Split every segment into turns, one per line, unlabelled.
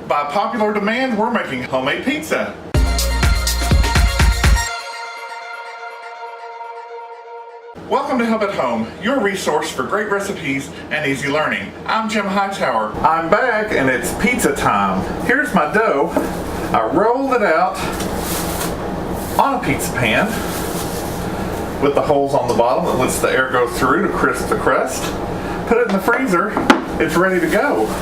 By popular demand, we're making homemade pizza. Welcome to Help at Home, your resource for great recipes and easy learning. I'm Jim Hightower. I'm back and it's pizza time. Here's my dough. I rolled it out on a pizza pan with the holes on the bottom that lets the air go through to crisp the crust. Put it in the freezer. It's ready to go.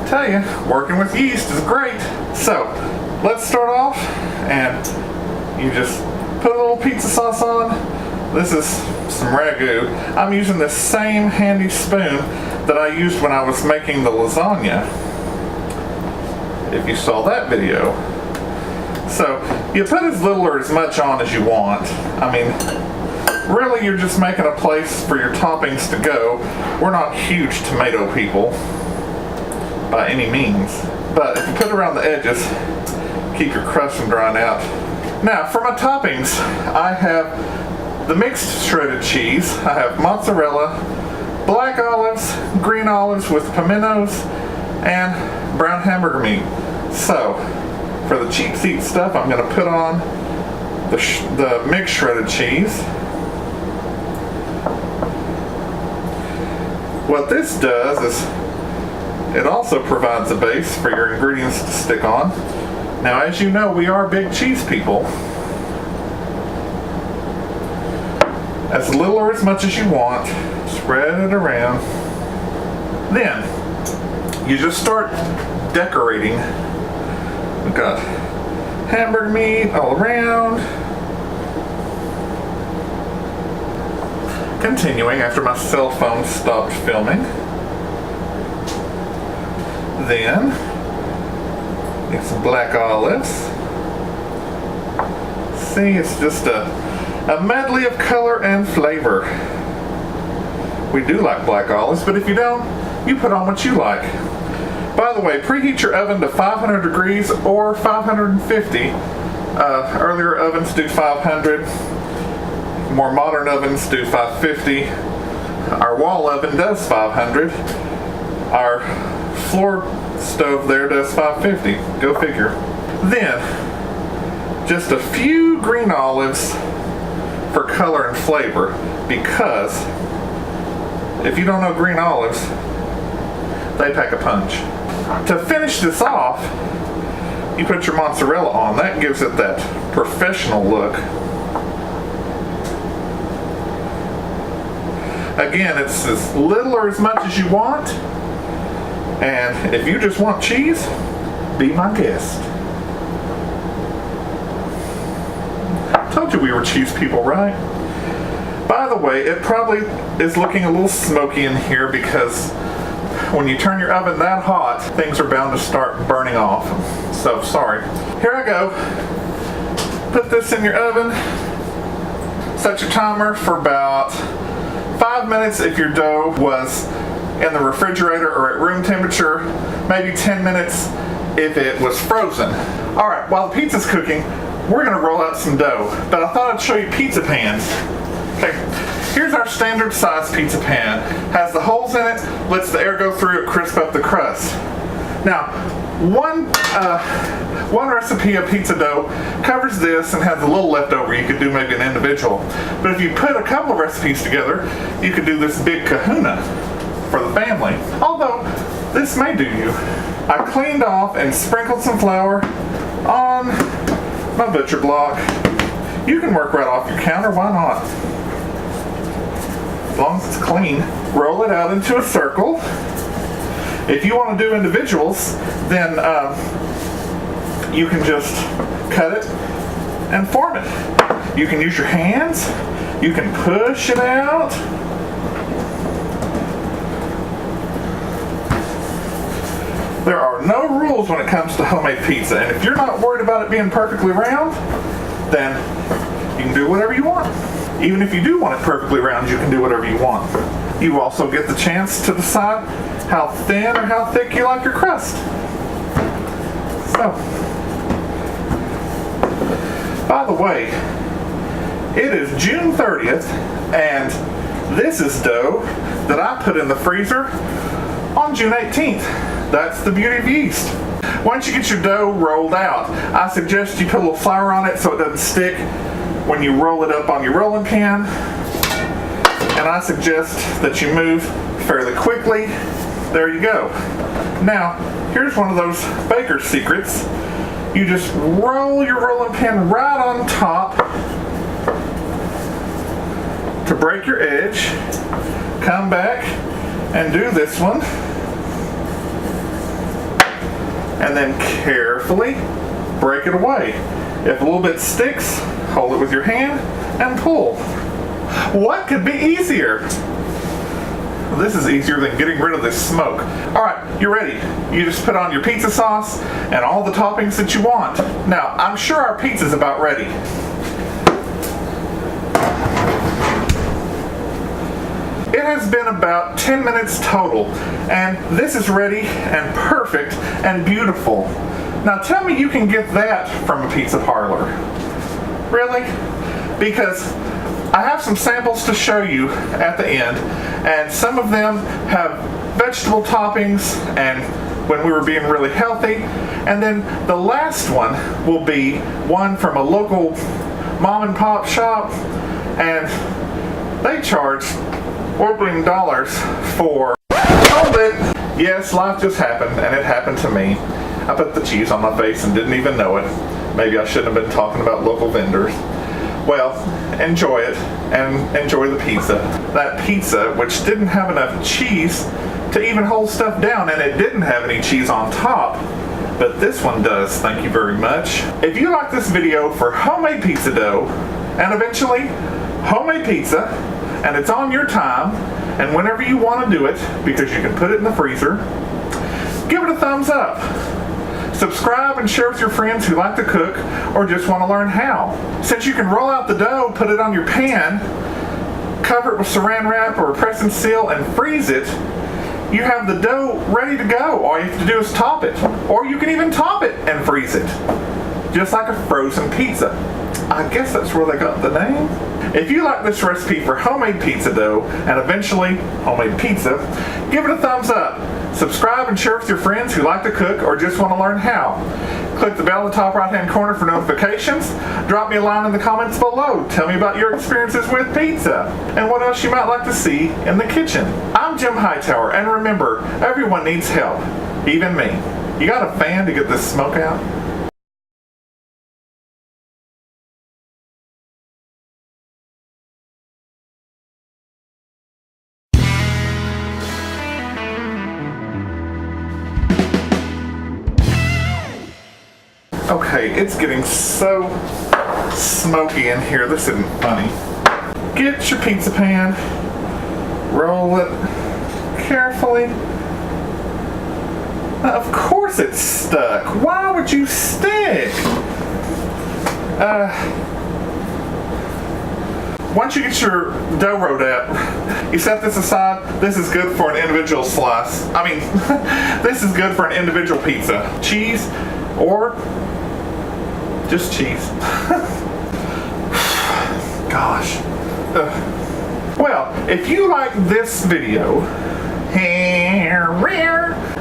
Tell you, working with yeast is great. So, let's start off and you just put a little pizza sauce on. This is some ragu. I'm using the same handy spoon that I used when I was making the lasagna, if you saw that video. So, you put as little or as much on as you want. I mean, really you're just making a place for your toppings to go. We're not huge tomato people by any means, but if you put it around the edges, keep your crust from drying out. Now for my toppings, I have the mixed shredded cheese. I have mozzarella, black olives, green olives with pimentos, and brown hamburger meat. So for the cheap seat stuff, I'm going to put on the mixed shredded cheese. What this does is it also provides a base for your ingredients to stick on. Now, as you know, we are big cheese people. As little or as much as you want, spread it around. Then, you just start decorating. We've got hamburger meat all around. Continuing after my cell phone stopped filming. Then, get some black olives. See, it's just a medley of color and flavor. We do like black olives, but if you don't, you put on what you like. By the way, preheat your oven to 500 degrees or 550. Earlier ovens do 500. More modern ovens do 550. Our wall oven does 500. Our floor stove there does 550. Go figure. Then, just a few green olives for color and flavor, because if you don't know green olives, they pack a punch. To finish this off, you put your mozzarella on. That gives it that professional look. Again, it's as little or as much as you want. And if you just want cheese, be my guest. Told you we were cheese people, right? By the way, it probably is looking a little smoky in here because when you turn your oven that hot, things are bound to start burning off. So, sorry. Here I go. Put this in your oven. Set your timer for about 5 minutes if your dough was in the refrigerator or at room temperature, maybe 10 minutes if it was frozen. Alright, while the pizza's cooking, we're going to roll out some dough, but I thought I'd show you pizza pans. Okay, here's our standard size pizza pan. Has the holes in it, lets the air go through it, crisp up the crust. Now, one recipe of pizza dough covers this and has a little left over. You could do maybe an individual. But if you put a couple of recipes together, you could do this big kahuna for the family. Although, this may do you. I cleaned off and sprinkled some flour on my butcher block. You can work right off your counter, why not? As long as it's clean. Roll it out into a circle. If you want to do individuals, then you can just cut it and form it. You can use your hands. You can push it out. There are no rules when it comes to homemade pizza, and if you're not worried about it being perfectly round, then you can do whatever you want. Even if you do want it perfectly round, you can do whatever you want. You also get the chance to decide how thin or how thick you like your crust. So, by the way, it is June 30th, and this is dough that I put in the freezer on June 18th. That's the beauty of yeast. Once you get your dough rolled out, I suggest you put a little flour on it so it doesn't stick when you roll it up on your rolling pin. And I suggest that you move fairly quickly. There you go. Now, here's one of those baker's secrets. You just roll your rolling pin right on top to break your edge. Come back and do this one. And then carefully break it away. If a little bit sticks, hold it with your hand and pull. What could be easier? This is easier than getting rid of this smoke. All right, you're ready. You just put on your pizza sauce and all the toppings that you want. Now, I'm sure our pizza's about ready. It has been about 10 minutes total, and this is ready and perfect and beautiful. Now tell me you can get that from a pizza parlor. Really? Because I have some samples to show you at the end, and some of them have vegetable toppings and when we were being really healthy, and then the last one will be one from a local mom and pop shop, and they charge ordering dollars for, hold it, yes, life just happened, and it happened to me. I put the cheese on my face and didn't even know it. Maybe I shouldn't have been talking about local vendors. Well, enjoy it, and enjoy the pizza. That pizza, which didn't have enough cheese to even hold stuff down, and it didn't have any cheese on top, but this one does, thank you very much. If you like this video for homemade pizza dough, and eventually homemade pizza, and it's on your time, and whenever you want to do it, because you can put it in the freezer, give it a thumbs up. Subscribe and share with your friends who like to cook or just want to learn how. Since you can roll out the dough, put it on your pan, cover it with saran wrap or a press and seal, and freeze it, you have the dough ready to go. All you have to do is top it. Or you can even top it and freeze it, just like a frozen pizza. I guess that's where they got the name. If you like this recipe for homemade pizza dough and eventually homemade pizza, give it a thumbs up. Subscribe and share with your friends who like to cook or just want to learn how. Click the bell in the top right hand corner for notifications. Drop me a line in the comments below. Tell me about your experiences with pizza and what else you might like to see in the kitchen. I'm Jim Hightower, and remember, everyone needs help, even me. You got a fan to get this smoke out? Okay, it's getting so smoky in here. This isn't funny. Get your pizza pan, roll it carefully. Of course it's stuck. Why would you stick? Once you get your dough rolled out, you set this aside. This is good for an individual slice. This is good for an individual pizza. Cheese or just cheese. Gosh. Well, if you like this video,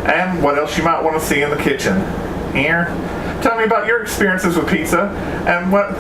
and what else you might want to see in the kitchen, tell me about your experiences with pizza and what